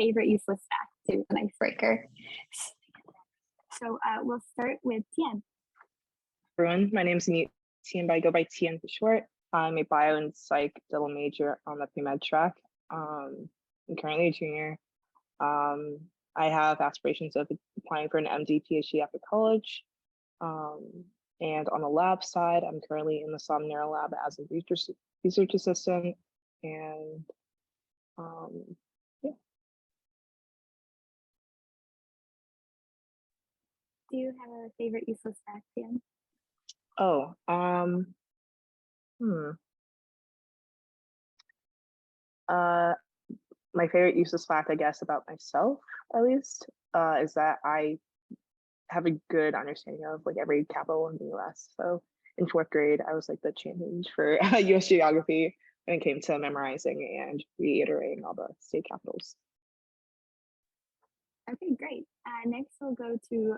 favorite useless fact to an icebreaker. So we'll start with Tian. Everyone, my name is Tian, but I go by Tian for short. I'm a bio and psych double major on the pre-med track. I'm currently a junior. I have aspirations of applying for an MD, PhD after college. And on the lab side, I'm currently in the Somnero lab as a research assistant. And yeah. Do you have a favorite useless fact, Tian? Oh, my favorite useless fact, I guess, about myself, at least, is that I have a good understanding of like every capital in the US. So in 4th grade, I was like the champion for US geography when it came to memorizing and reiterating all the state capitals. Okay, great. Next, we'll go to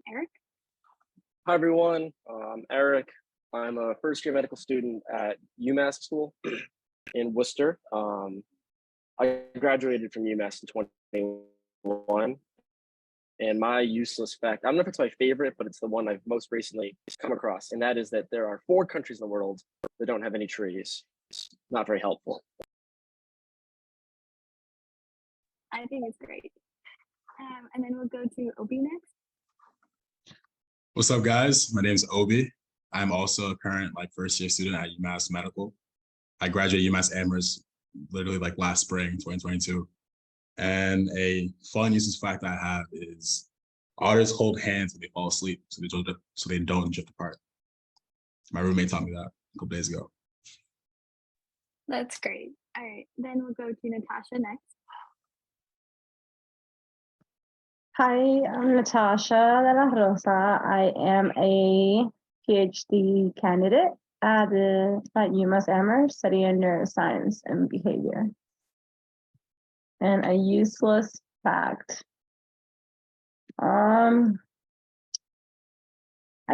Eric. Hi, everyone. Eric. I'm a first-year medical student at UMass School in Worcester. I graduated from UMass in 2021. And my useless fact, I don't know if it's my favorite, but it's the one I've most recently come across. And that is that there are 4 countries in the world that don't have any trees. It's not very helpful. I think it's great. And then we'll go to Obi next. What's up, guys? My name is Obi. I'm also a current first year student at UMass Medical. I graduated UMass Amherst literally last spring, 2022. And a fun useless fact I have is otters hold hands when they fall asleep so they don't drift apart. My roommate taught me that a couple days ago. That's great. All right, then we'll go to Natasha next. Hi, I'm Natasha de la Rosa. I am a PhD candidate at UMass Amherst studying neuroscience and behavior. And a useless fact. I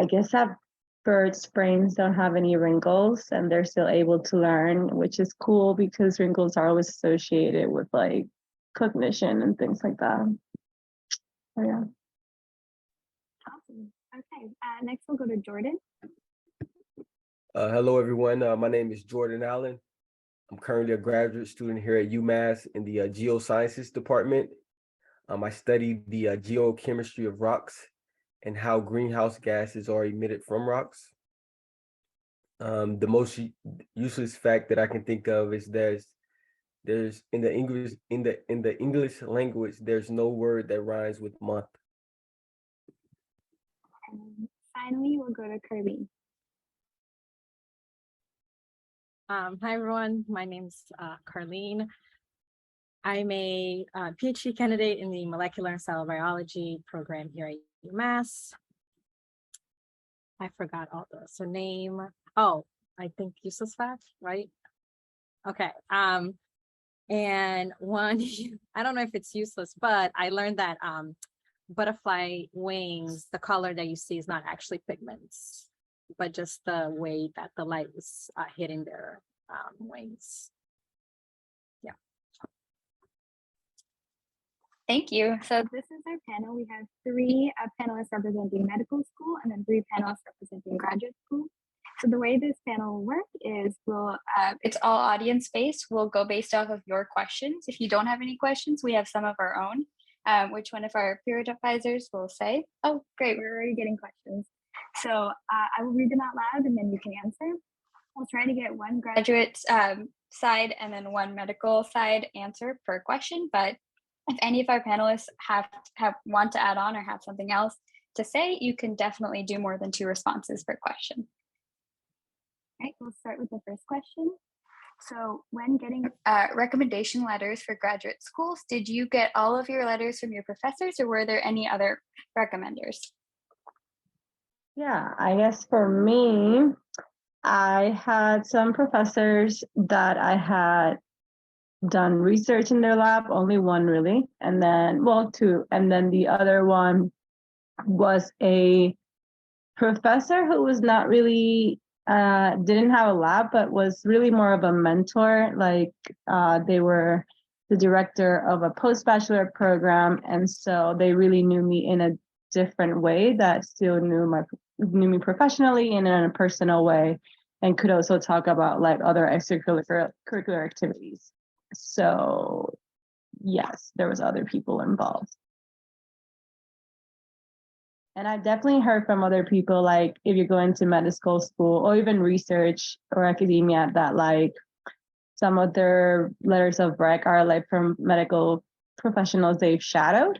guess that birds' brains don't have any wrinkles and they're still able to learn, which is cool because wrinkles are always associated with cognition and things like that. So, yeah. Awesome. Okay, next we'll go to Jordan. Hello, everyone. My name is Jordan Allen. I'm currently a graduate student here at UMass in the Geosciences department. I study the geochemistry of rocks and how greenhouse gases are emitted from rocks. The most useless fact that I can think of is there's in the English language, there's no word that rhymes with month. And finally, we'll go to Kirby. Hi, everyone. My name's Carlene. I'm a PhD candidate in the molecular and cell biology program here at UMass. I forgot all those. So name, I think useless fact, right? Okay. And one, I don't know if it's useless, but I learned that butterfly wings, the color that you see is not actually pigments, but just the way that the light is hitting their wings. Yeah. Thank you. So this is our panel. We have 3 panelists representing medical school and then 3 panelists representing graduate school. So the way this panel will work is it's all audience based. We'll go based off of your questions. If you don't have any questions, we have some of our own, which one of our peer advisors will say. Oh, great, we're already getting questions. So I will read them out loud and then you can answer. We'll try to get 1 graduate side and then 1 medical side answer per question. But if any of our panelists want to add on or have something else to say, you can definitely do more than 2 responses per question. All right, we'll start with the first question. So when getting recommendation letters for graduate schools, did you get all of your letters from your professors or were there any other recommenders? Yeah, I guess for me, I had some professors that I had done research in their lab, only 1 really, and then, 2, and then the other one was a professor who was not really, didn't have a lab, but was really more of a mentor. They the director of a post-bachelor program. And so they really knew me in a different way that still knew me professionally and in a personal way, and could also talk about like other extracurricular activities. So yes, there was other people involved. And I definitely heard from other people, like if you're going to medical school or even research or academia, that like some of their letters of rec are like from medical professionals they've shadowed.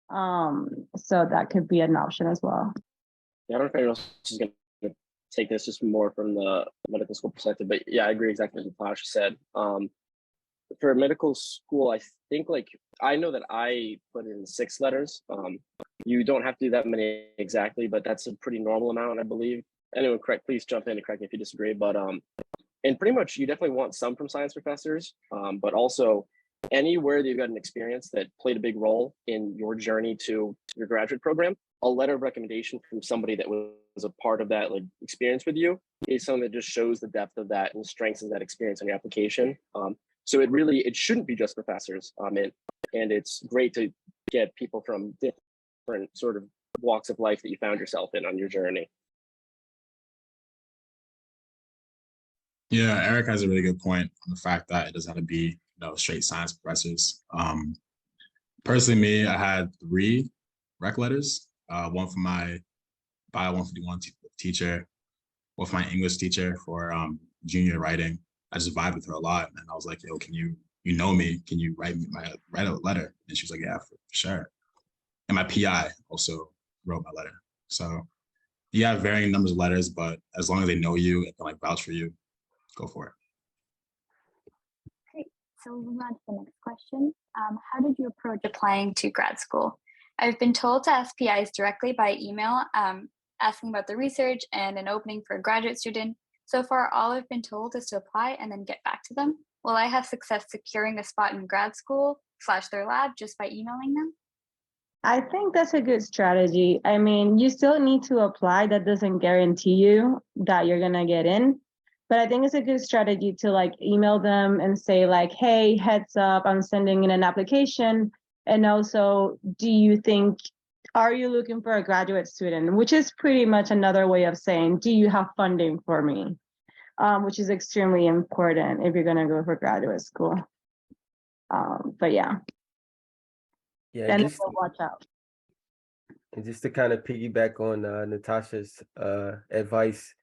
So that could be an option as well. Yeah, I don't know if anyone else is going to take this just more from the medical school perspective, but yeah, I agree exactly what Natasha said. For medical school, I think like I know that I put in 6 letters. You don't have to do that many exactly, but that's a pretty normal amount, I believe. Anyone correct, please jump in and correct me if you disagree. But and pretty much you definitely want some from science professors, but also anywhere that you've got an experience that played a big role in your journey to your graduate program, a letter of recommendation from somebody that was a part of that like experience with you is something that just shows the depth of that and strengthens that experience on your application. So it shouldn't be just professors. And it's great to get people from different sort of walks of life that you found yourself in on your journey. Yeah, Eric has a really good point on the fact that it doesn't have to be, straight science professors. Personally, me, I had 3 rec letters. One for my Bio 151 teacher, one for my English teacher for junior writing. I just vibed with her a lot, and I was like, "Yo, can you know me? Can you write a letter?" And she was like, "Yeah, for sure." And my PI also wrote my letter. So you have varying numbers of letters, but as long as they know you and can like vouch for you, go for it. Great. So we'll move on to the next question. How did you approach applying to grad school? I've been told to ask PIs directly by email, asking about the research and an opening for a graduate student. So far, all I've been told is to apply and then get back to them. Will I have success securing a spot in grad school / their lab just by emailing them? I think that's a good strategy. I mean, you still need to apply. That doesn't guarantee you that you're going to get in. But I think it's a good strategy to like email them and say like, hey, heads up, I'm sending in an application. And also, are you looking for a graduate student? Which is pretty much another way of saying, do you have funding for me? Which is extremely important if you're going to go for graduate school. But yeah. Yeah, And watch out. And just to kind of piggyback on Natasha's advice,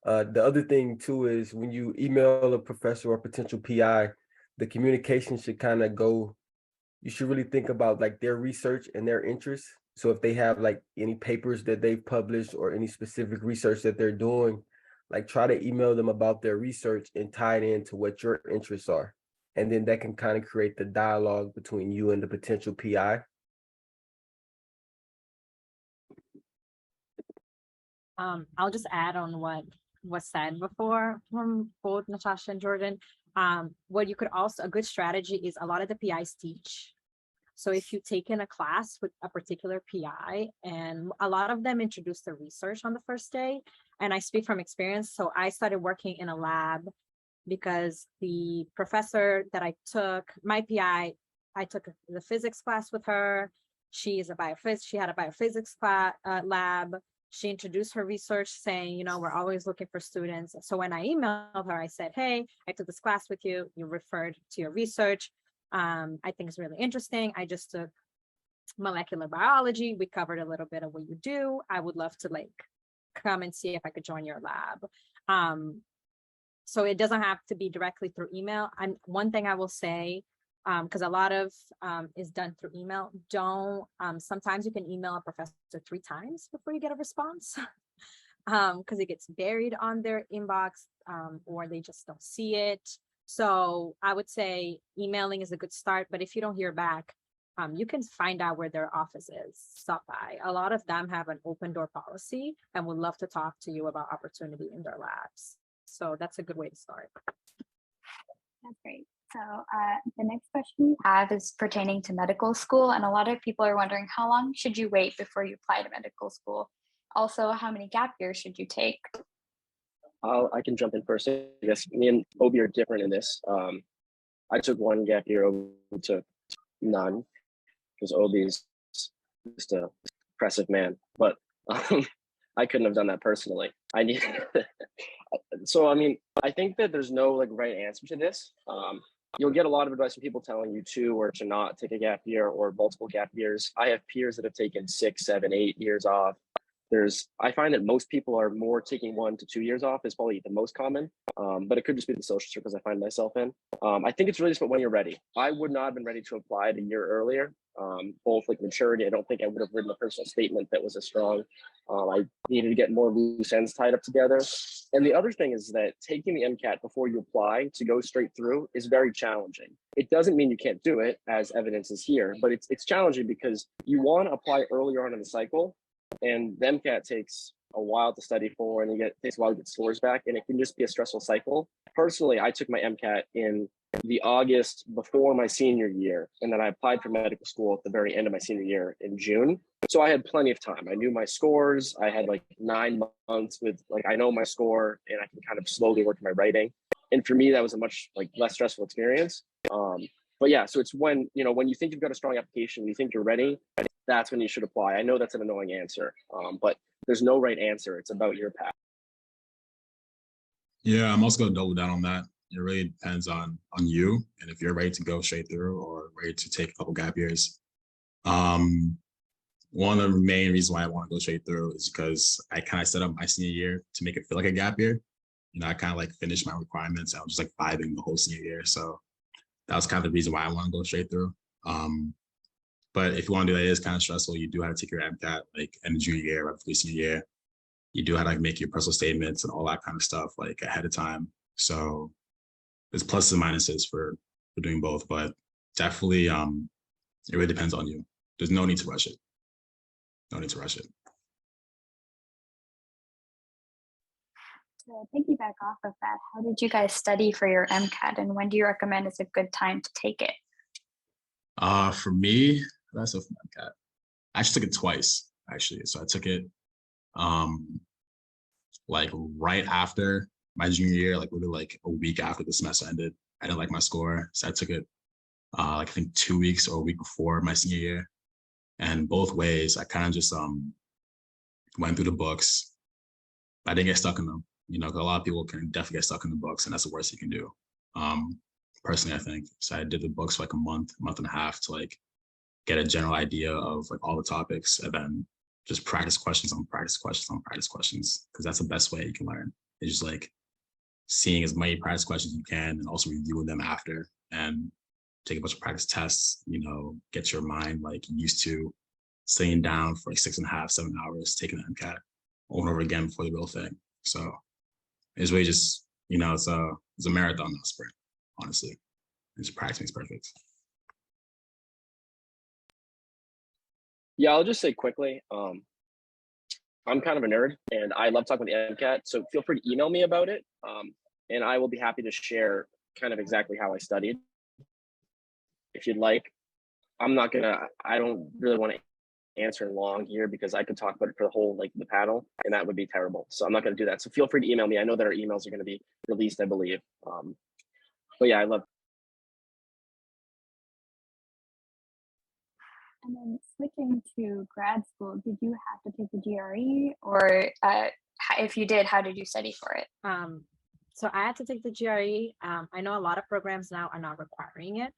the other thing too is when you email a professor or potential PI, the communication should kind of go, you should really think about like their research and their interests. So if they have like any papers that they've published or any specific research that they're doing, like try to email them about their research and tie it into what your interests are. And then that can kind of create the dialogue between you and the potential PI. I'll just add on what was said before from both Natasha and Jordan. What you could also, a good strategy is a lot of the PIs teach. So if you take in a class with a particular PI, and a lot of them introduce their research on the first day, and I speak from experience. So I started working in a lab because the professor that I took, my PI, I took the physics class with her. She had a biophysics lab. She introduced her research saying, we're always looking for students. So when I emailed her, I said, hey, I took this class with you. You referred to your research. I think it's really interesting. I just took molecular biology. We covered a little bit of what you do. I would love to come and see if I could join your lab. So it doesn't have to be directly through email. And one thing I will say, because a lot of is done through email, sometimes you can email a professor 3 times before you get a response because it gets buried on their inbox or they just don't see it. So I would say emailing is a good start, but if you don't hear back, you can find out where their office is. Stop by. A lot of them have an open door policy and would love to talk to you about opportunity in their labs. So that's a good way to start. That's great. So the next question we have is pertaining to medical school. And a lot of people are wondering, how long should you wait before you apply to medical school? Also, how many gap years should you take? I can jump in first. I guess me and Obi are different in this. I took one gap year, Obi took none, because Obi's just a impressive man. But I couldn't have done that personally. I need so I mean, I think that there's no like right answer to this. You'll get a lot of advice from people telling you to or to not take a gap year or multiple gap years. I have peers that have taken 6, 7, 8 years off. I find that most people are more taking 1 to 2 years off is probably the most common, but it could just be the social circles I find myself in. I think it's really just about when you're ready. I would not have been ready to apply it a year earlier, both like maturity. I don't think I would have written a personal statement that was as strong. I needed to get more loose ends tied up together. And the other thing is that taking the MCAT before you apply to go straight through is very challenging. It doesn't mean you can't do it, as evidence is here, but it's challenging because you want to apply earlier on in the cycle. And the MCAT takes a while to study for, and it takes a while to get scores back, and it can just be a stressful cycle. Personally, I took my MCAT in the August before my senior year, and then I applied for medical school at the very end of my senior year in June. So I had plenty of time. I knew my scores. I had like 9 months with like, I know my score, and I can kind of slowly work my writing. And for me, that was a much like less stressful experience. But yeah, so it's when you think you've got a strong application, you think you're ready, that's when you should apply. I know that's an annoying answer, but there's no right answer. It's about your path. Yeah, I'm also gonna double down on that. It really depends on you and if you're ready to go straight through or ready to take a couple gap years. One of the main reasons why I want to go straight through is because I kind of set up my senior year to make it feel like a gap year. I kind of like finished my requirements. I was just like vibing the whole senior year. So that was kind of the reason why I want to go straight through. But if you want to do that, it is kind of stressful. You do have to take your MCAT like in the junior year, right before senior year. You do have to like make your personal statements and all that kind of stuff like ahead of time. So there's pluses and minuses for doing both, but definitely it really depends on you. There's no need to rush it. No need to rush it. To piggyback off of that, how did you guys study for your MCAT, and when do you recommend is a good time to take it? For me, that's a MCAT. I actually took it twice, actually. So I took it like right after my junior year, like literally like a week after the semester ended. I didn't like my score, so I took it like I think 2 weeks or a week before my senior year. And both ways, I kind of just went through the books. I didn't get stuck in them, because a lot of people can definitely get stuck in the books, and that's the worst you can do. Personally, I think. So I did the books for like a month and a half to like get a general idea of like all the topics, and then just practice questions on practice questions on practice questions, because that's the best way you can learn. It's just like seeing as many practice questions as you can and also reviewing them after, and take a bunch of practice tests, get your mind like used to sitting down for like 6.5, 7 hours, taking the MCAT over and over again before the real thing. So it's really just, it's a marathon, not a sprint, honestly. Just practice makes perfect. Yeah, I'll just say quickly, I'm kind of a nerd and I love talking about the MCAT, so feel free to email me about it, and I will be happy to share kind of exactly how I studied. If you'd like, I don't really want to answer long here because I could talk about it for the whole, the panel, and that would be terrible. So I'm not going to do that. So feel free to email me. I know that our emails are going to be released, I believe. But yeah, I love. And then switching to grad school, did you have to take the GRE, or if you did, how did you study for it? So I had to take the GRE. I know a lot of programs now are not requiring it.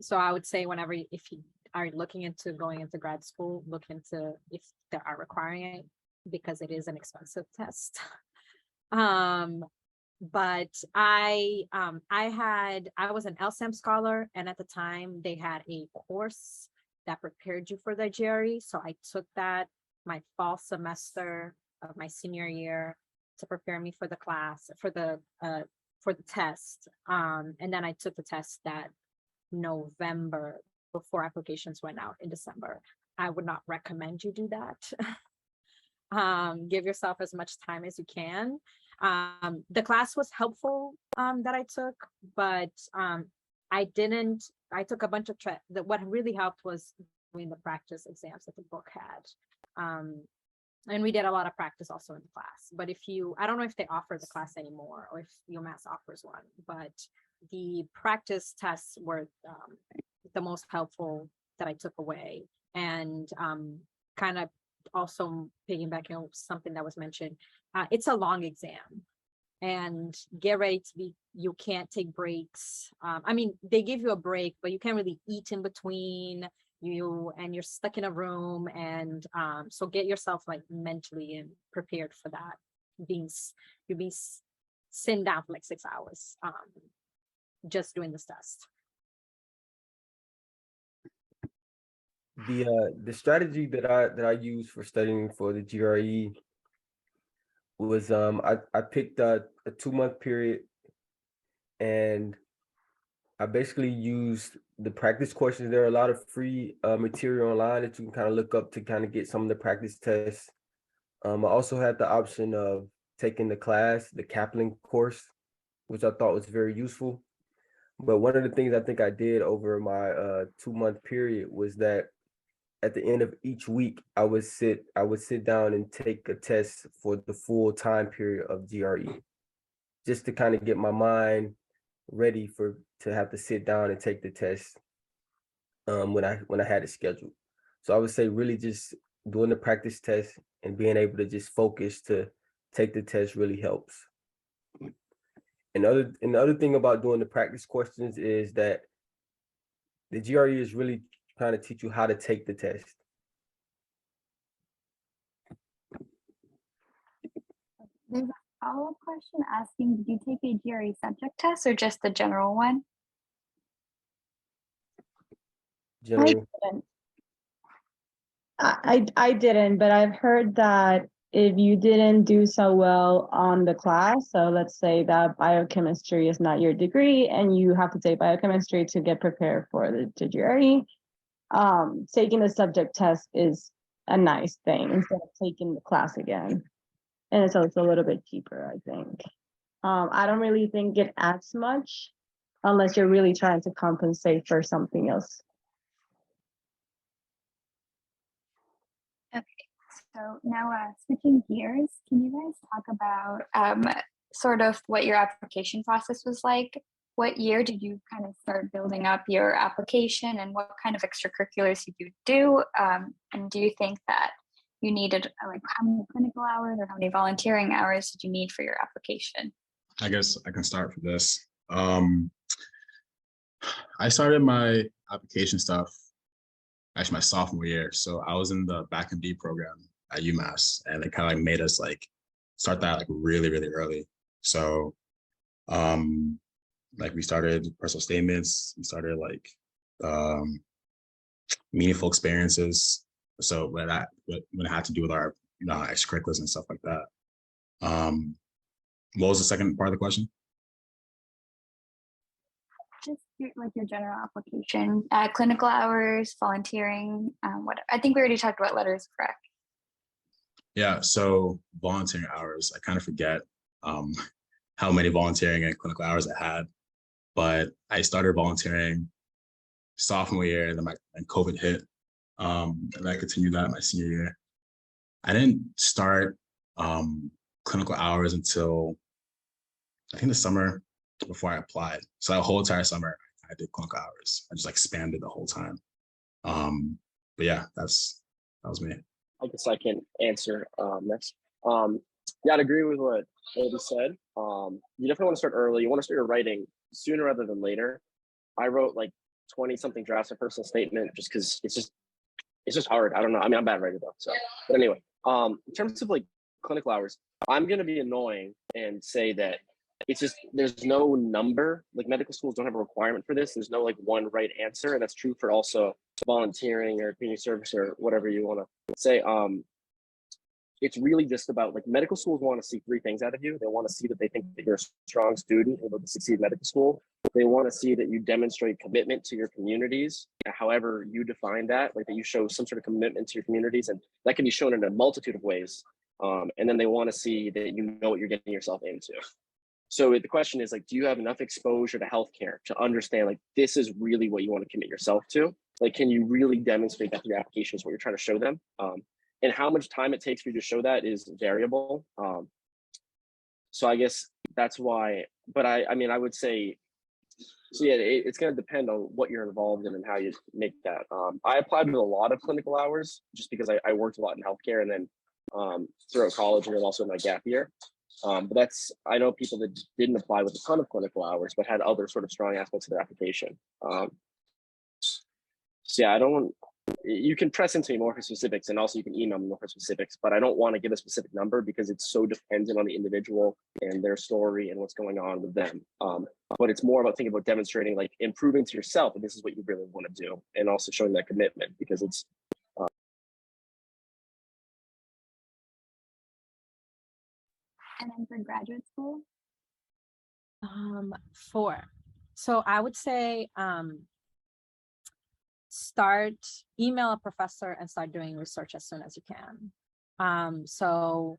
So I would say if you are looking into going into grad school, look into if they are requiring it, because it is an expensive test. But I was an LSAM scholar, and at the time they had a course that prepared you for the GRE. So I took that my fall semester of my senior year to prepare me for the class, for the test. And then I took the test that November before applications went out in December. I would not recommend you do that. Give yourself as much time as you can. The class was helpful that I took, but I took a bunch of what really helped was doing the practice exams that the book had. And we did a lot of practice also in class. But I don't know if they offer the class anymore or if UMass offers one, but the practice tests were the most helpful that I took away. And kind of also piggybacking on something that was mentioned, it's a long exam. And get ready to be, you can't take breaks. I mean, they give you a break, but you can't really eat in between and you're stuck in a room. And so get yourself like mentally and prepared for that. You'll be sitting down for like 6 hours just doing this test. The strategy that I used for studying for the GRE was I picked a 2-month period, and I basically used the practice questions. There are a lot of free material online that you can kind of look up to kind of get some of the practice tests. I also had the option of taking the Kaplan course, which I thought was very useful. But one of the things I think I did over my 2-month period was that at the end of each week, I would sit down and take a test for the full time period of GRE, just to kind of get my mind ready to have to sit down and take the test when I had it scheduled. So I would say really just doing the practice test and being able to just focus to take the test really helps. And the other thing about doing the practice questions is that the GRE is really trying to teach you how to take the test. There's a follow-up question asking, did you take a GRE subject test or just the general one? General. I didn't, but I've heard that if you didn't do so well on the class, so let's say that biochemistry is not your degree and you have to take biochemistry to get prepared for the GRE, taking the subject test is a nice thing instead of taking the class again. And it's also a little bit cheaper, I think. I don't really think it adds much unless you're really trying to compensate for something else. Okay, so now switching gears, can you guys talk about sort of what your application process was like? What year did you kind of start building up your application, and what kind of extracurriculars did you do? And do you think that you needed like how many clinical hours or how many volunteering hours did you need for your application? I guess I can start for this. I started my application stuff actually my sophomore year. So I was in the back and D program at UMass, and it kind of like made us like start that like really, really early. So like we started personal statements, we started like meaningful experiences. So when it had to do with our extracurriculars and stuff like that. What was the second part of the question? Just your general application, clinical hours, volunteering, what I think we already talked about letters, correct? Yeah, so volunteering hours, I kind of forget how many volunteering and clinical hours I had, but I started volunteering sophomore year, and then COVID hit, and I continued that my senior year. I didn't start clinical hours until I think the summer before I applied. So that whole entire summer I did clinical hours. I just like spammed it the whole time. But yeah, that was me. I guess I can answer next. Yeah, I'd agree with what Obi said. You definitely want to start early. You want to start your writing sooner rather than later. I wrote like 20 something drafts of personal statement just because it's just hard. I don't know. I mean, I'm a bad writer though. So, but anyway, in terms of like clinical hours, I'm gonna be annoying and say that it's just there's no number. Like medical schools don't have a requirement for this. There's no like one right answer, and that's true for also volunteering or community service or whatever you want to say. It's really just about like medical schools want to see three things out of you. They want to see that they think that you're a strong student able to succeed in medical school. They want to see that you demonstrate commitment to your communities, however you define that, like that you show some sort of commitment to your communities, and that can be shown in a multitude of ways. And then they want to see that you know what you're getting yourself into. So the question is like, do you have enough exposure to healthcare to understand like this is really what you want to commit yourself to? Like, can you really demonstrate that through your application is what you're trying to show them? and how much time it takes for you to show that is variable. So I guess that's why, but I mean, I would say, so yeah, it's going to depend on what you're involved in and how you make that. I applied to a lot of clinical hours just because I worked a lot in healthcare, and then throughout college and then also my gap year. But I know people that didn't apply with a ton of clinical hours, but had other sort of strong aspects of their application. So yeah, you can press into me more for specifics, and also you can email me more for specifics, but I don't want to give a specific number because it's so dependent on the individual and their story and what's going on with them. But it's more about thinking about demonstrating, like improving to yourself that this is what you really want to do, and also showing that commitment, because it's And then for graduate school? So I would say email a professor and start doing research as soon as you can. So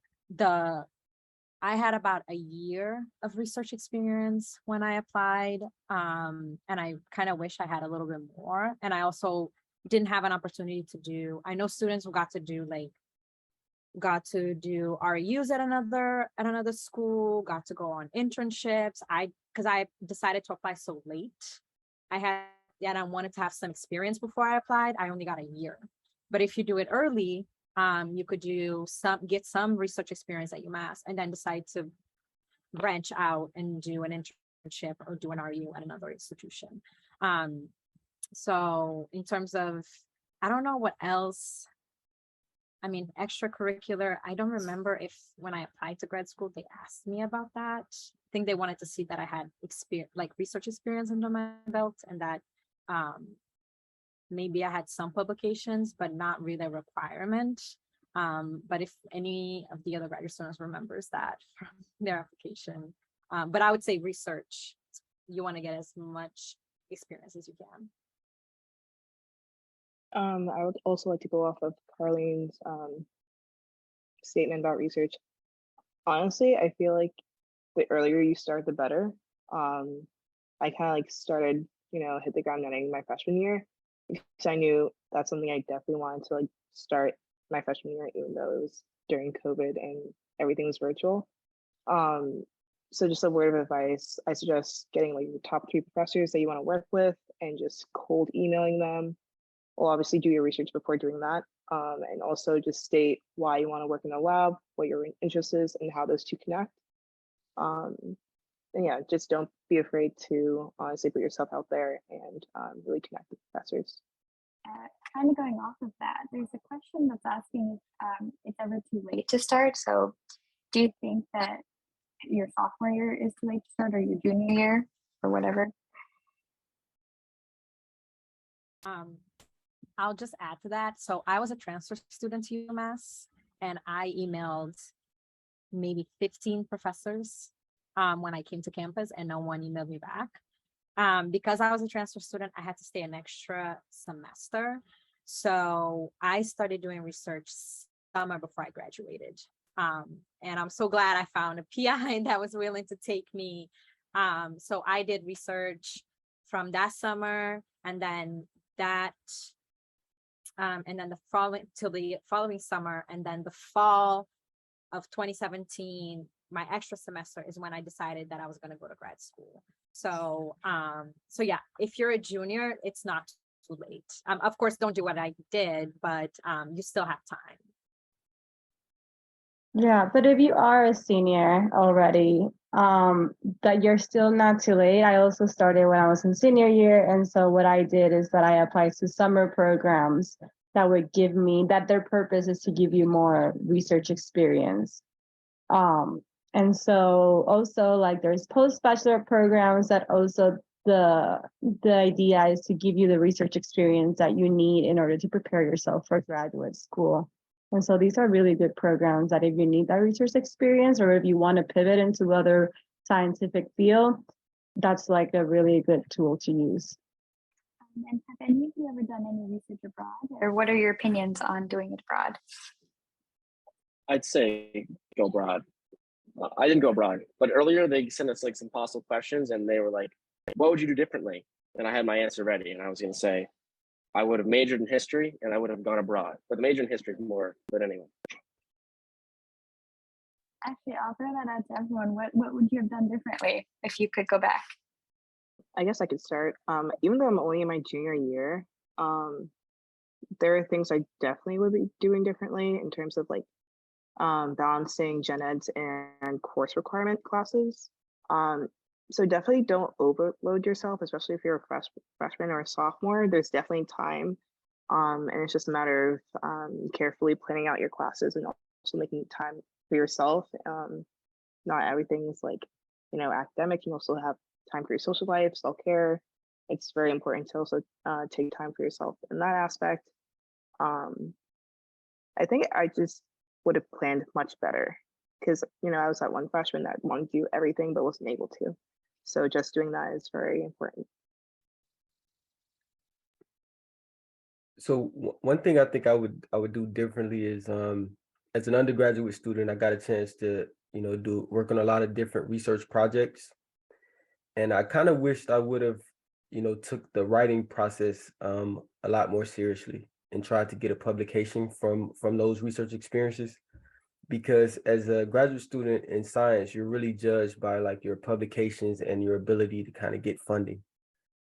I had about a year of research experience when I applied, and I kind of wish I had a little bit more. And I also didn't have an opportunity to do, I know students who got to do REUs at another school, got to go on internships. Because I decided to apply so late, and I wanted to have some experience before I applied. I only got a year. But if you do it early, you could get some research experience at UMass and then decide to branch out and do an internship or do an REU at another institution. So in terms of, I don't know what else. I mean, extracurricular, I don't remember if when I applied to grad school, they asked me about that. I think they wanted to see that I had research experience under my belt, and that maybe I had some publications, but not really a requirement. But if any of the other graduate students remembers that from their application, but I would say research, you want to get as much experience as you can. I would also like to go off of Carlene's statement about research. Honestly, I feel like the earlier you start, the better. I kind of started, hit the ground running my freshman year, because I knew that's something I definitely wanted to start my freshman year, even though it was during COVID and everything was virtual. So just a word of advice, I suggest getting your top 3 professors that you want to work with and just cold emailing them. Well, obviously do your research before doing that. And also just state why you want to work in the lab, what your interest is, and how those two connect. And yeah, just don't be afraid to honestly put yourself out there and really connect with professors. Kind of going off of that, there's a question that's asking if it's ever too late to start. So do you think that your sophomore year is too late to start, or your junior year, or whatever? I'll just add to that. So I was a transfer student to UMass, and I emailed maybe 15 professors when I came to campus, and no one emailed me back. Because I was a transfer student, I had to stay an extra semester. So I started doing research summer before I graduated. And I'm so glad I found a PI that was willing to take me. So I did research from that summer, and then the following summer, and then the fall of 2017, my extra semester is when I decided that I was going to go to grad school. So yeah, if you're a junior, it's not too late. Of course, don't do what I did, but you still have time. Yeah, but if you are a senior already, that you're still not too late. I also started when I was in senior year. And so what I did is that I applied to summer programs that would give me, that their purpose is to give you more research experience. And so also there's post-bachelor programs that also the idea is to give you the research experience that you need in order to prepare yourself for graduate school. And so these are really good programs that if you need that research experience, or if you want to pivot into other scientific field, that's a really good tool to use. And have any of you ever done any research abroad, or what are your opinions on doing it abroad? I'd say go abroad. I didn't go abroad, but earlier they sent us some possible questions, and they were like, what would you do differently? And I had my answer ready, and I was going to say, I would have majored in history and I would have gone abroad. But the major in history more than anyone. Actually, I'll throw that out to everyone. What would you have done differently if you could go back? I guess I could start. Even though I'm only in my junior year, there are things I definitely would be doing differently in terms of like balancing gen eds and course requirement classes. So definitely don't overload yourself, especially if you're a freshman or a sophomore. There's definitely time, and it's just a matter of carefully planning out your classes and also making time for yourself. Not everything is like, academic. You also have time for your social life, self-care. It's very important to also take time for yourself in that aspect. I think I just would have planned much better because, I was that one freshman that wanted to do everything but wasn't able to. So just doing that is very important. So one thing I think I would do differently is as an undergraduate student, I got a chance to, work on a lot of different research projects. And I kind of wished I would have, took the writing process a lot more seriously and tried to get a publication from those research experiences. Because as a graduate student in science, you're really judged by like your publications and your ability to kind of get funding.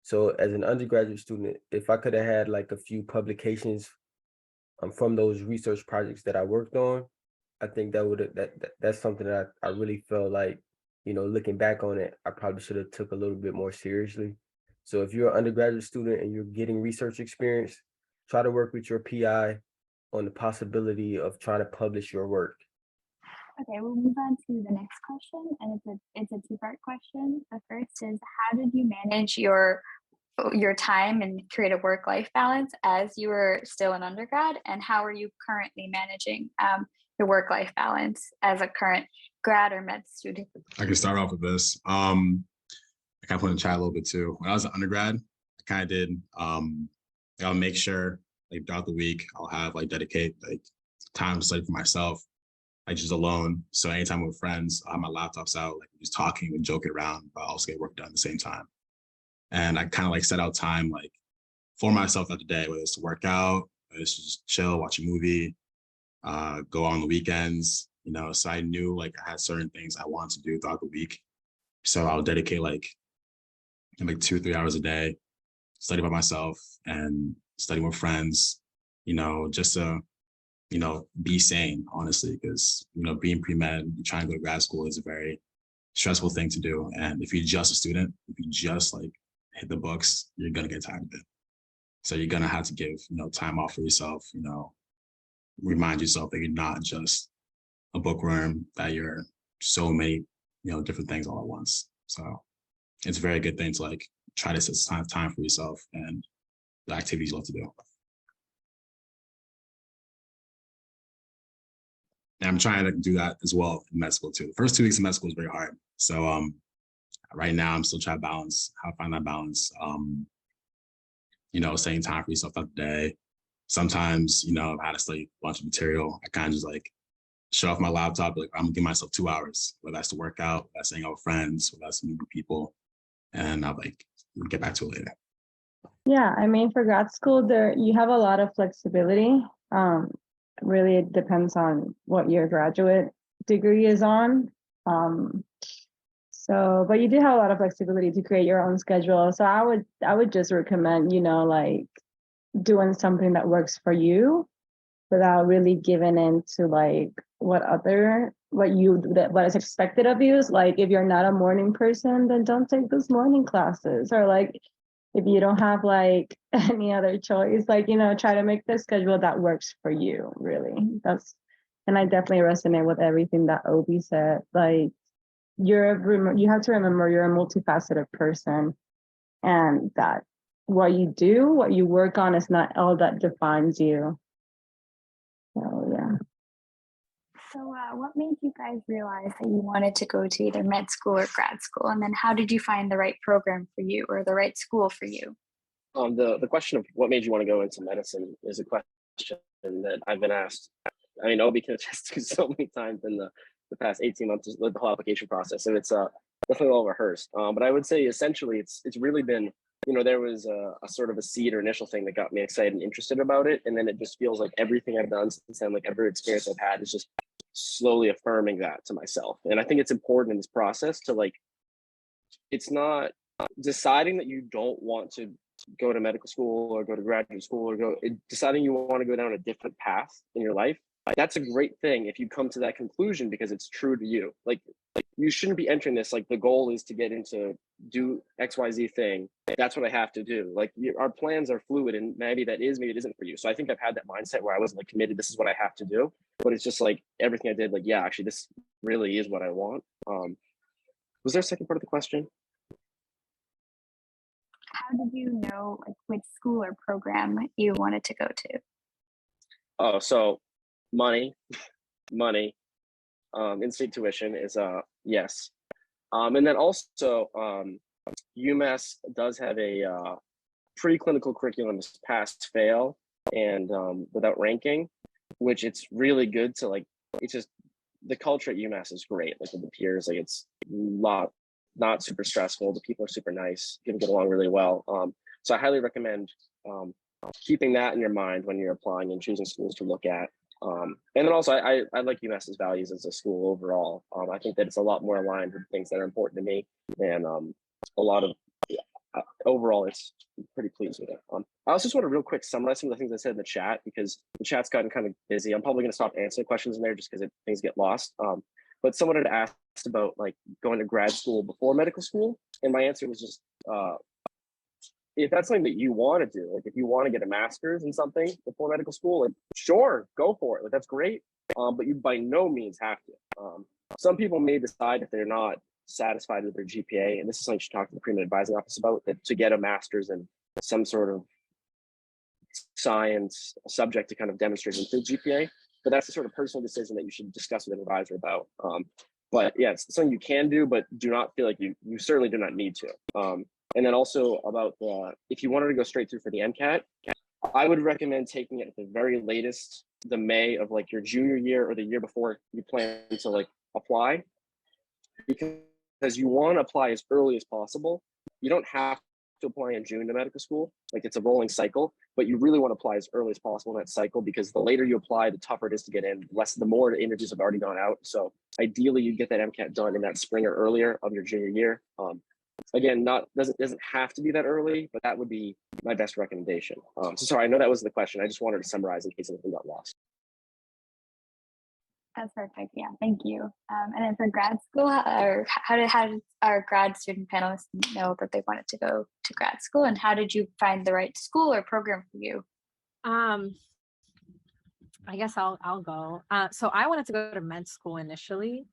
So as an undergraduate student, if I could have had like a few publications from those research projects that I worked on, I think that's something that I really felt like, looking back on it, I probably should have took a little bit more seriously. So if you're an undergraduate student and you're getting research experience, try to work with your PI on the possibility of trying to publish your work. Okay, we'll move on to the next question, and it's a two-part question. The first is, how did you manage your time and create a work-life balance as you were still an undergrad, and how are you currently managing your work-life balance as a current grad or med student? I can start off with this. I kind of put in the chat a little bit too. When I was an undergrad, I kind of did, I'll make sure like throughout the week, I'll have like dedicate like time to study for myself, like just alone. So anytime with friends, I have my laptops out, like just talking and joking around, but also get work done at the same time. And I kind of like set out time like for myself throughout the day, whether it's to work out, whether it's to just chill, watch a movie, go on the weekends, so I knew like I had certain things I wanted to do throughout the week. So I'll dedicate like 2 or 3 hours a day, study by myself and study with friends, just to, be sane, honestly, because, being pre-med, trying to go to grad school is a very stressful thing to do. And if you're just a student, if you just like hit the books, you're going to get tired of it. So you're going to have to give, time off for yourself, remind yourself that you're not just a bookworm, that you're so many, different things all at once. So it's a very good thing to like try to set time for yourself and the activities you love to do. And I'm trying to do that as well in med school too. The first 2 weeks of med school is very hard. So right now I'm still trying to balance how to find that balance. Setting time for yourself throughout the day. Sometimes, I've had to study a bunch of material. I kind of just like shut off my laptop, like I'm gonna give myself 2 hours, whether that's to work out, whether that's hanging out with friends, whether that's meeting people, and I'll like get back to it later. Yeah, I mean, for grad school, you have a lot of flexibility. Really, it depends on what your graduate degree is on. But you do have a lot of flexibility to create your own schedule. So I would just recommend, like doing something that works for you without really giving in to like what is expected of you. Like if you're not a morning person, then don't take those morning classes. Or like if you don't have like any other choice, like, try to make the schedule that works for you, really. And I definitely resonate with everything that Obi said. Like you have to remember you're a multifaceted person, and that what you work on is not all that defines you. So yeah. So what made you guys realize that you wanted to go to either med school or grad school? And then how did you find the right program for you or the right school for you? The question of what made you want to go into medicine is a question that I've been asked. I mean, Obi can attest to so many times in the past 18 months with the whole application process. And it's definitely well rehearsed. But I would say essentially it's really been there was a sort of a seed or initial thing that got me excited and interested about it. And then it just feels like everything I've done since then, like every experience I've had is just slowly affirming that to myself. And I think it's important in this process to like, it's not deciding that you don't want to go to medical school or go to graduate school or deciding you want to go down a different path in your life. That's a great thing if you come to that conclusion because it's true to you. Like you shouldn't be entering this like the goal is to get into do XYZ thing. That's what I have to do. Like our plans are fluid and maybe that is, maybe it isn't for you. So I think I've had that mindset where I wasn't like committed, this is what I have to do. But it's just like everything I did, like, yeah, actually this really is what I want. Was there a second part of the question? How did you know like which school or program you wanted to go to? Oh, so money, in-state tuition is yes. And then also UMass does have a preclinical curriculum is pass fail and without ranking, which it's really good to like, it's just the culture at UMass is great, like with the peers, like it's not super stressful. The people are super nice, you can get along really well. So I highly recommend keeping that in your mind when you're applying and choosing schools to look at. And then also I like UMass's values as a school overall. I think that it's a lot more aligned with things that are important to me and a lot of overall it's pretty pleased with it. I also just want to real quick summarize some of the things I said in the chat because the chat's gotten kind of busy. I'm probably going to stop answering questions in there just because things get lost. But someone had asked about like going to grad school before medical school. And my answer was just, if that's something that you want to do, like if you want to get a master's in something before medical school, like sure, go for it. Like that's great. But you by no means have to. Some people may decide if they're not satisfied with their GPA, and this is something you should talk to the pre-med advising office about, that to get a master's in some sort of science subject to kind of demonstrate into GPA. But that's the sort of personal decision that you should discuss with an advisor about. But yeah, it's something you can do, but do not feel like you certainly do not need to. And then also about if you wanted to go straight through for the MCAT, I would recommend taking it at the very latest, the May of like your junior year or the year before you plan to like apply, because you want to apply as early as possible. You don't have to apply in June to medical school, like it's a rolling cycle, but you really want to apply as early as possible in that cycle because the later you apply, the tougher it is to get in, the more the interviews have already gone out. So ideally you get that MCAT done in that spring or earlier of your junior year. Again, doesn't have to be that early, but that would be my best recommendation. So sorry, I know that was the question. I just wanted to summarize in case anything got lost. That's perfect. Yeah, thank you. And then for grad school, or how did our grad student panelists know that they wanted to go to grad school, and how did you find the right school or program for you? I guess I'll go. So I wanted to go to med school initially,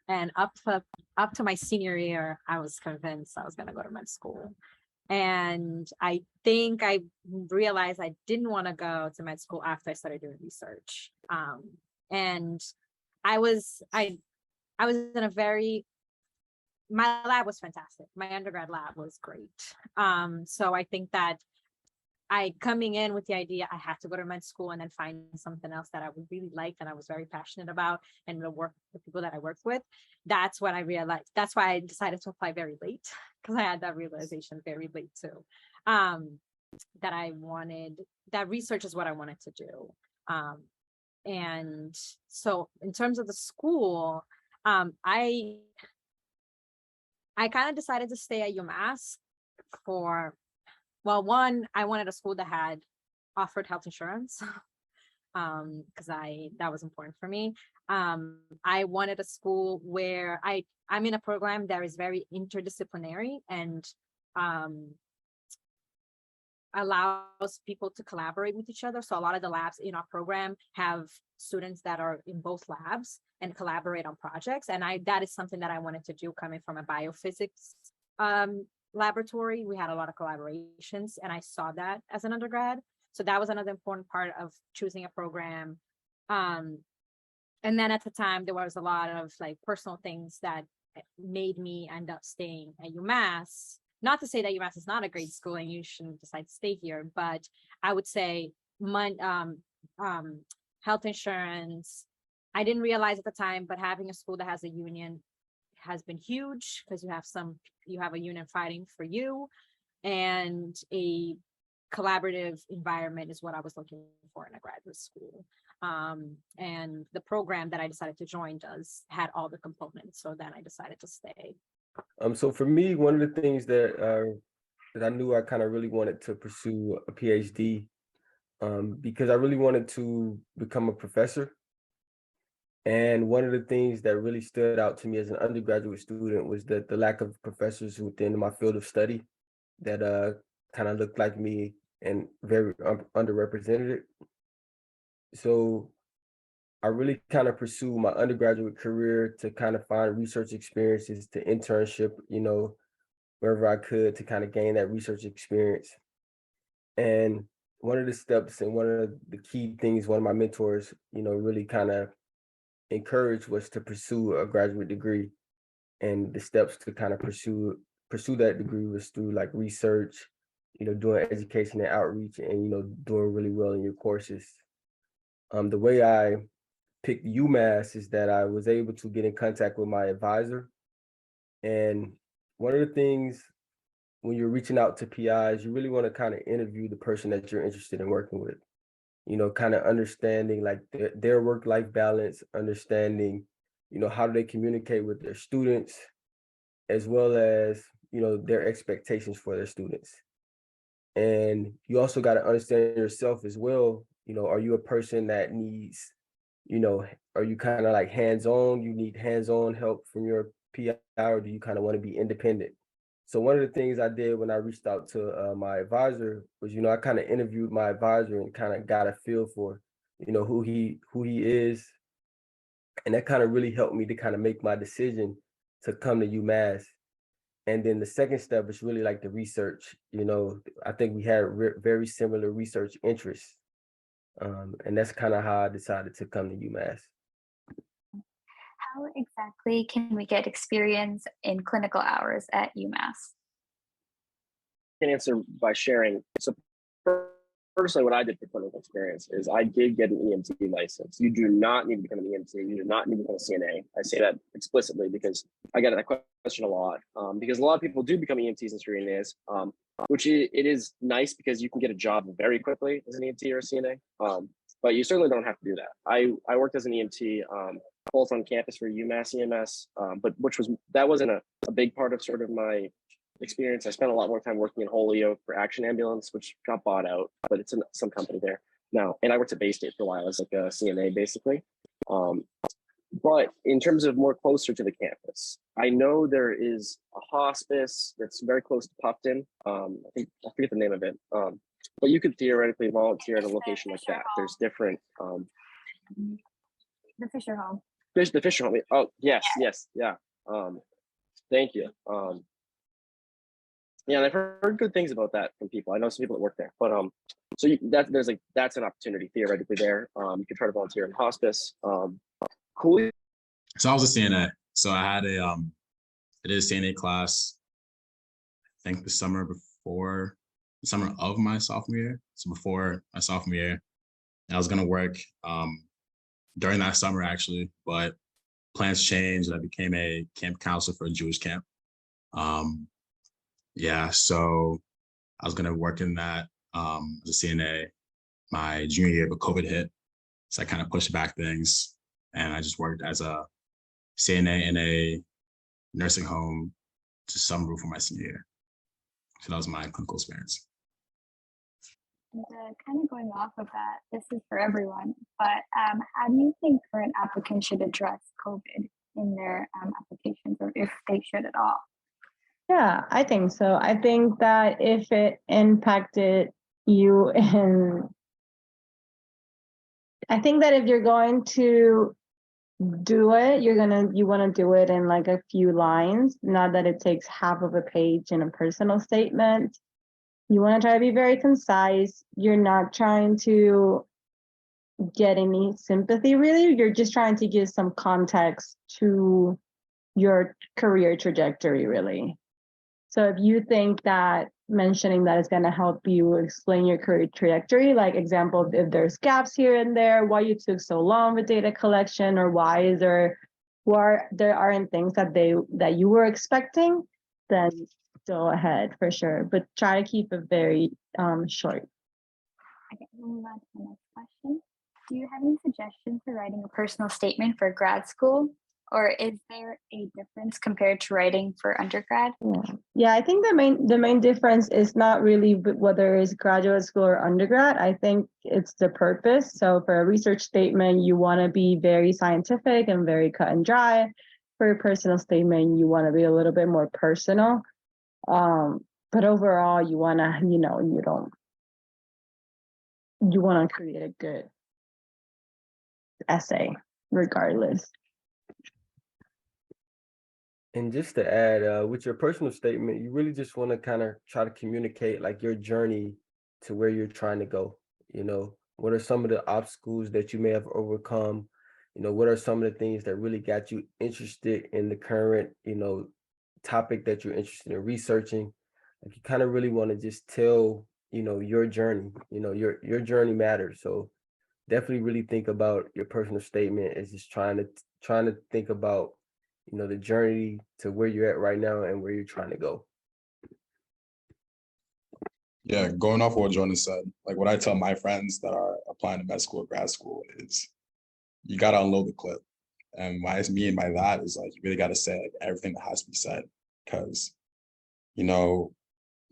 and up to my senior year, I was convinced I was going to go to med school. And I think I realized I didn't want to go to med school after I started doing research. And I was in a my lab was fantastic. My undergrad lab was great. So I think that coming in with the idea I had to go to med school and then find something else that I would really like and I was very passionate about and the people that I worked with, that's what I realized. That's why I decided to apply very late, because I had that realization very late too. That I wanted, that research is what I wanted to do. And so in terms of the school, I kind of decided to stay at UMass one, I wanted a school that had offered health insurance, because that was important for me. I wanted a school where I'm in a program that is very interdisciplinary and allows people to collaborate with each other. So a lot of the labs in our program have students that are in both labs and collaborate on projects. And that is something that I wanted to do coming from a biophysics laboratory. We had a lot of collaborations and I saw that as an undergrad. So that was another important part of choosing a program. And then at the time, there was a lot of like personal things that made me end up staying at UMass. Not to say that UMass is not a great school and you shouldn't decide to stay here, but I would say health insurance, I didn't realize at the time, but having a school that has a union has been huge because you have a union fighting for you. and a collaborative environment is what I was looking for in a graduate school. And the program that I decided to join had all the components. So then I decided to stay. So for me, one of the things that I knew I kind of really wanted to pursue a PhD, because I really wanted to become a professor. And one of the things that really stood out to me as an undergraduate student was that the lack of professors within my field of study that kind of looked like me and very underrepresented. So I really kind of pursued my undergraduate career to kind of find research experiences, to internship, wherever I could to kind of gain that research experience. And one of the steps and one of the key things, one of my mentors, really kind of encouraged was to pursue a graduate degree. And the steps to kind of pursue that degree was through like research, doing education and outreach, and doing really well in your courses. The way I picked UMass is that I was able to get in contact with my advisor. And one of the things when you're reaching out to PIs, you really want to kind of interview the person that you're interested in working with, kind of understanding like their work-life balance, understanding, how do they communicate with their students, as well as, their expectations for their students. And you also got to understand yourself as well. Are you a person that needs, are you kind of like hands-on? You need hands-on help from your PI, or do you kind of want to be independent? So one of the things I did when I reached out to my advisor was, I kind of interviewed my advisor and kind of got a feel for, who he is. And that kind of really helped me to kind of make my decision to come to UMass. And then the second step is really like the research. I think we had very similar research interests. And that's kind of how I decided to come to UMass. How exactly can we get experience in clinical hours at UMass? I can answer by sharing. So personally, what I did for clinical experience is I did get an EMT license. You do not need to become an EMT. You do not need to become a CNA. I say that explicitly because I get that question a lot. Because a lot of people do become EMTs and CNAs, which it is nice because you can get a job very quickly as an EMT or a CNA. But you certainly don't have to do that. I worked as an EMT both on campus for UMass EMS, but that wasn't a big part of sort of my experience. I spent a lot more time working in Holyoke for Action Ambulance, which got bought out, but it's in some company there now. And I worked at Bay State for a while as like a CNA basically. But in terms of more closer to the campus, I know there is a hospice that's very close to Puffton. I forget the name of it. But you could theoretically volunteer at a location like that. There's different. The Fisher Home. The Fisher Home. Oh, yes, yeah. Thank you. Yeah, and I've heard good things about that from people. I know some people that work there, but so that's an opportunity theoretically there. You could try to volunteer in hospice. Cool. So I was a CNA. So I did a CNA class, I think the summer of my sophomore year. So before my sophomore year, and I was gonna work during that summer actually, but plans changed and I became a camp counselor for a Jewish camp. Yeah, so I was gonna work in that as a CNA my junior year, but COVID hit. So I kind of pushed back things and I just worked as a CNA in a nursing home to summer for my senior year. So that was my clinical experience. And kind of going off of that, this is for everyone, but how do you think current applicants should address COVID in their applications, or if they should at all? Yeah, I think so. I think that if it impacted you I think that if you're going to do it, you want to do it in like a few lines, not that it takes half of a page in a personal statement. You want to try to be very concise. You're not trying to get any sympathy, really. You're just trying to give some context to your career trajectory, really. So if you think that mentioning that is going to help you explain your career trajectory, like example, if there's gaps here and there, why you took so long with data collection, or why there aren't things that you were expecting, then still ahead for sure, but try to keep it very short. Okay, we'll move on to the next question. Do you have any suggestions for writing a personal statement for grad school? Or is there a difference compared to writing for undergrad? Yeah, I think the main difference is not really whether it's graduate school or undergrad. I think it's the purpose. So for a research statement, you want to be very scientific and very cut and dry. For a personal statement, you want to be a little bit more personal. But overall, you want to, you want to create a good essay regardless. And just to add, with your personal statement, you really just want to kind of try to communicate like your journey to where you're trying to go. What are some of the obstacles that you may have overcome? What are some of the things that really got you interested in the current, topic that you're interested in researching? Like you kind of really want to just tell, your journey. Your journey matters. So definitely really think about your personal statement as just trying to think about the journey to where you're at right now and where you're trying to go. Yeah, going off what Jordan said, like what I tell my friends that are applying to med school or grad school is you got to unload the clip. And what I mean by that is like, you really got to say like everything that has to be said, because,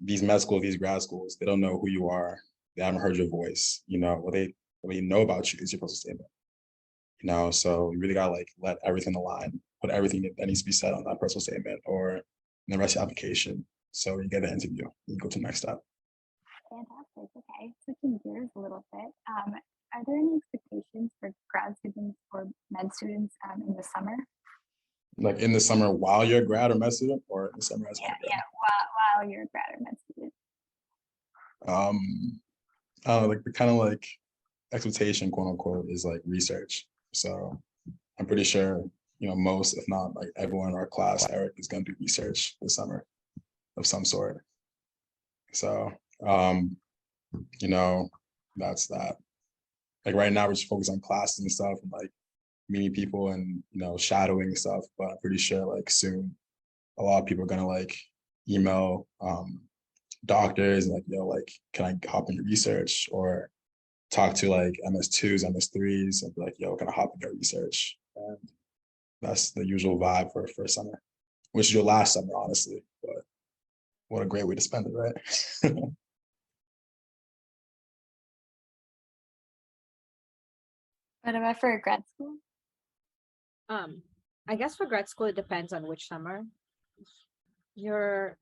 these med schools, these grad schools, they don't know who you are. They haven't heard your voice. What they know about you is your personal statement. So you really got to like let everything align, put everything that needs to be said on that personal statement or in the rest of the application. So you get the interview, you go to the next step. Fantastic. Okay, switching gears a little bit. Are there any expectations for grad students or med students in the summer? Like in the summer while you're a grad or med student, or in the summer as Yeah, while you're a grad or med student. Like the kind of like expectation, quote unquote, is like research. So I'm pretty sure, most, if not like everyone in our class, Eric, is going to do research this summer of some sort. So, that's that. Like right now, we're just focused on classes and stuff, and like meeting people and, shadowing and stuff. But I'm pretty sure like soon, a lot of people are going to like email doctors and like, like, can I hop in your research, or talk to like MS2s, MS3s, and be like, can I hop in your research? And that's the usual vibe for first summer, which is your last summer, honestly. But what a great way to spend it, right? What about for grad school? I guess for grad school, it depends on which summer we're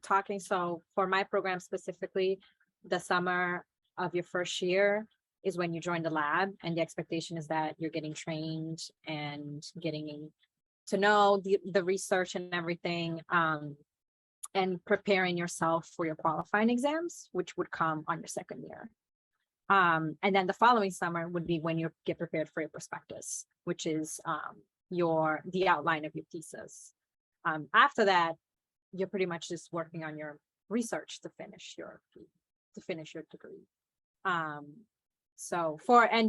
talking. So for my program specifically, the summer of your first year is when you join the lab, and the expectation is that you're getting trained and getting to know the research and everything, and preparing yourself for your qualifying exams, which would come on your second year. And then the following summer would be when you get prepared for your prospectus, which is the outline of your thesis. After that, you're pretty much just working on your research to finish your degree. And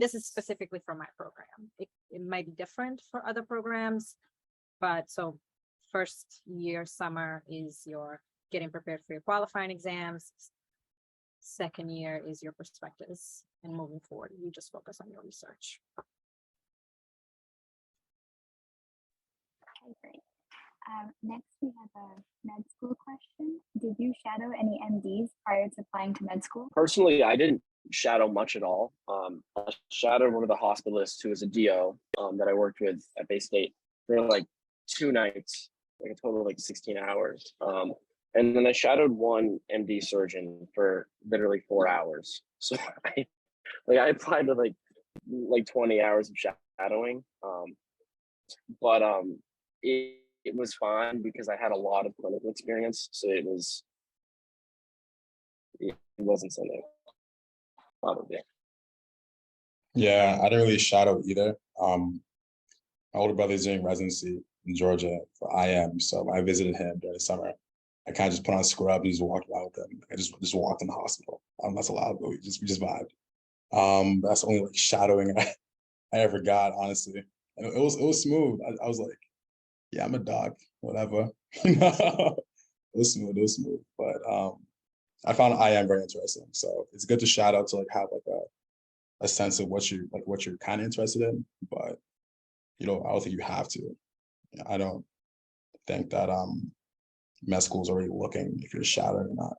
this is specifically for my program. It might be different for other programs, but so first year summer is your getting prepared for your qualifying exams. Second year is your prospectus, and moving forward, you just focus on your research. Okay, great. Next, we have a med school question. Did you shadow any MDs prior to applying to med school? Personally, I didn't shadow much at all. I shadowed one of the hospitalists who was a DO that I worked with at Bay State for like 2 nights, like a total of like 16 hours. And then I shadowed one MD surgeon for literally 4 hours. So I applied to like 20 hours of shadowing. But it was fine because I had a lot of clinical experience. So it wasn't something probably. Yeah, I didn't really shadow either. My older brother's doing residency in Georgia for IM. So when I visited him during the summer, I kind of just put on scrubs and just walked around with him. I just walked in the hospital. That's allowed, but we just vibed. That's the only like shadowing I ever got, honestly. And it was smooth. I was like, yeah, I'm a doc, whatever. It It was smooth. But I found IM very interesting. So it's good to shout out to like have like a sense of what you're kind of interested in, but I don't think you have to. I don't think that med school is already looking if you're shadowed or not.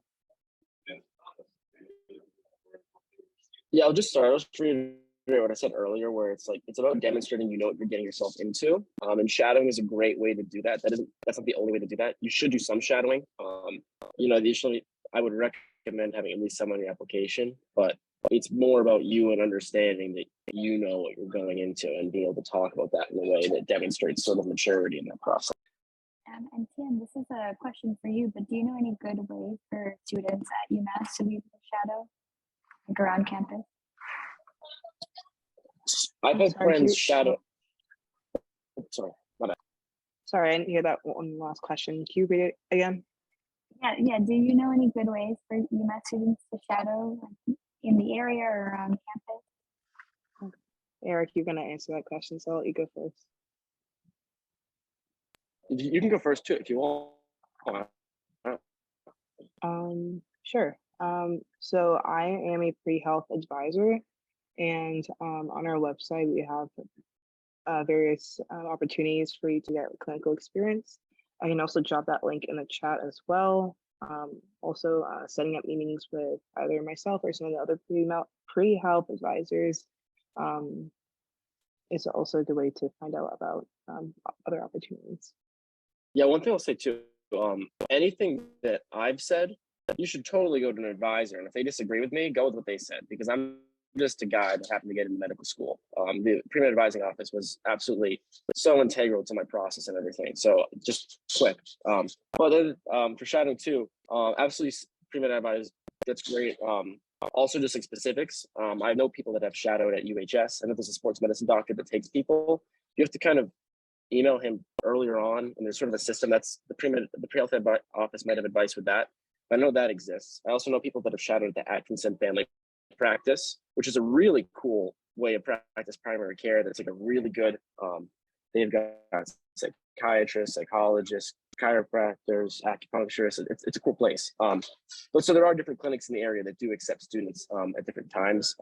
Yeah, I'll just start. I'll just reiterate what I said earlier, where it's like it's about demonstrating you know what you're getting yourself into. And shadowing is a great way to do that. That's not the only way to do that. You should do some shadowing. Additionally, I would recommend having at least some on your application, but it's more about you and understanding that you know what you're going into and being able to talk about that in a way that demonstrates sort of maturity in that process. And Tian, this is a question for you, but do you know any good ways for students at UMass to be able to shadow, like around campus? I've had sorry, friends shadow. Sorry, my bad. Sorry, I didn't hear that one last question. Can you read it again? Yeah. Do you know any good ways for UMass students to shadow, like, in the area or around campus? Eric, you're gonna answer that question, so I'll let you go first. You can go first too if you want. Sure. So I am a pre-health advisor, and on our website we have various opportunities for you to get clinical experience. I can also drop that link in the chat as well. Also, setting up meetings with either myself or some of the other pre-health advisors is also a good way to find out about other opportunities. Yeah, one thing I'll say too, anything that I've said, you should totally go to an advisor. And if they disagree with me, go with what they said, because I'm just a guy that happened to get into medical school. The pre-med advising office was absolutely so integral to my process and everything. So just quick. But then for shadowing too, absolutely pre-med advisors, that's great. Also just like specifics. I know people that have shadowed at UHS. I know there's a sports medicine doctor that takes people. You have to kind of email him earlier on, and there's sort of a system that's the pre-health office might have advice with that. I know that exists. I also know people that have shadowed the Atkinson family practice, which is a really cool way of practice primary care. That's like a really good, they've got psychiatrists, psychologists, chiropractors, acupuncturists. It's a cool place. But so there are different clinics in the area that do accept students at different times.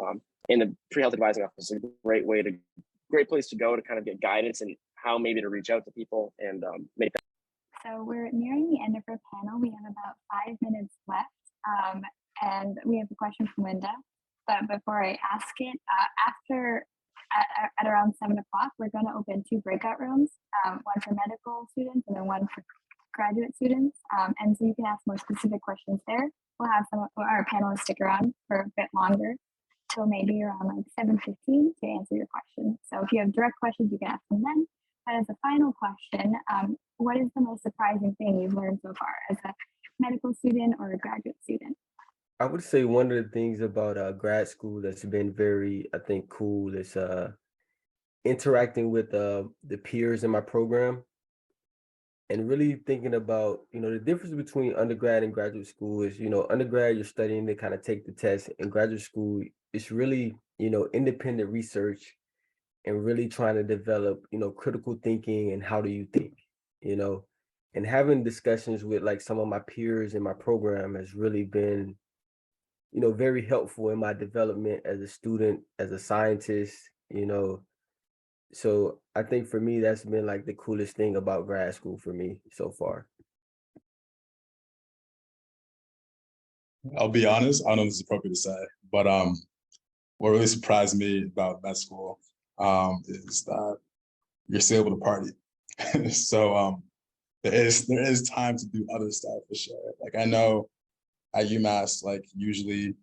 And the pre-health advising office is a great place to go to kind of get guidance and how maybe to reach out to people and make that. So we're nearing the end of our panel. We have about 5 minutes left, and we have a question from Linda. But before I ask it, at around 7 o'clock, we're going to open 2 breakout rooms, one for medical students and then one for graduate students. And so you can ask more specific questions there. We'll have some of our panelists stick around for a bit longer, till maybe around like 7:15 to answer your question. So if you have direct questions, you can ask them then. But as a final question, what is the most surprising thing you've learned so far as a medical student or a graduate student? I would say one of the things about grad school that's been very, I think, cool is interacting with the peers in my program and really thinking about, the difference between undergrad and graduate school is, undergrad, you're studying to kind of take the test, and graduate school, it's really, independent research and really trying to develop, critical thinking and how do you think, and having discussions with like some of my peers in my program has really been, very helpful in my development as a student, as a scientist, So I think for me, that's been like the coolest thing about grad school for me so far. I'll be honest, I don't know if this is appropriate to say, but what really surprised me about med school is that you're still able to party. So there is time to do other stuff for sure. Like I know at UMass, like usually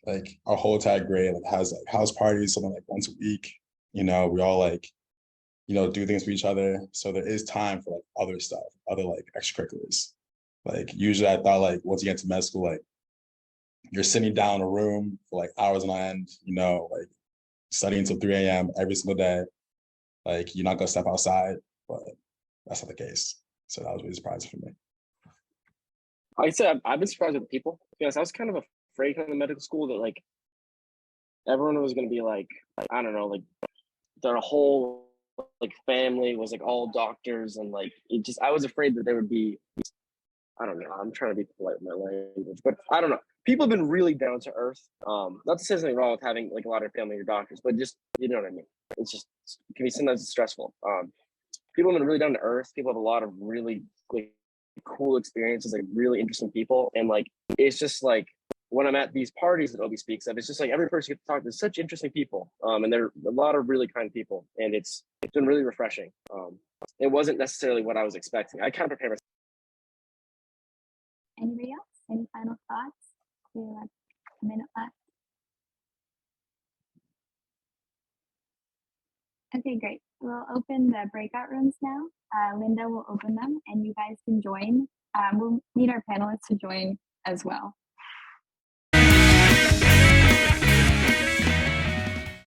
like our whole entire grade has like house parties, something like once a week. We all like, do things for each other. So there is time for like other stuff, other like extracurriculars. Like usually I thought like once you get to med school, like you're sitting down in a room for like hours on end, like studying until 3 a.m. every single day. Like you're not gonna step outside, but that's not the case. So that was really surprising for me. I'd say I've been surprised with people because I was kind of afraid in the medical school that like everyone was going to be like, I don't know, like their whole like family was like all doctors and like I was afraid that there would be I don't know. I'm trying to be polite with my language, but I don't know. People have been really down to earth. Not to say something wrong with having like a lot of family or doctors, but just you know what I mean. It's just it can be sometimes stressful. People have been really down to earth. People have a lot of really like cool experiences, like really interesting people, and like it's just like when I'm at these parties that Obi speaks of, it's just like every person you get to talk to such interesting people, and they're a lot of really kind people, and it's been really refreshing. It wasn't necessarily what I was expecting. I kind of prepared myself. Anybody else? Any final thoughts? We have a minute left. Okay, great. We'll open the breakout rooms now. Linda will open them and you guys can join. We'll need our panelists to join as well.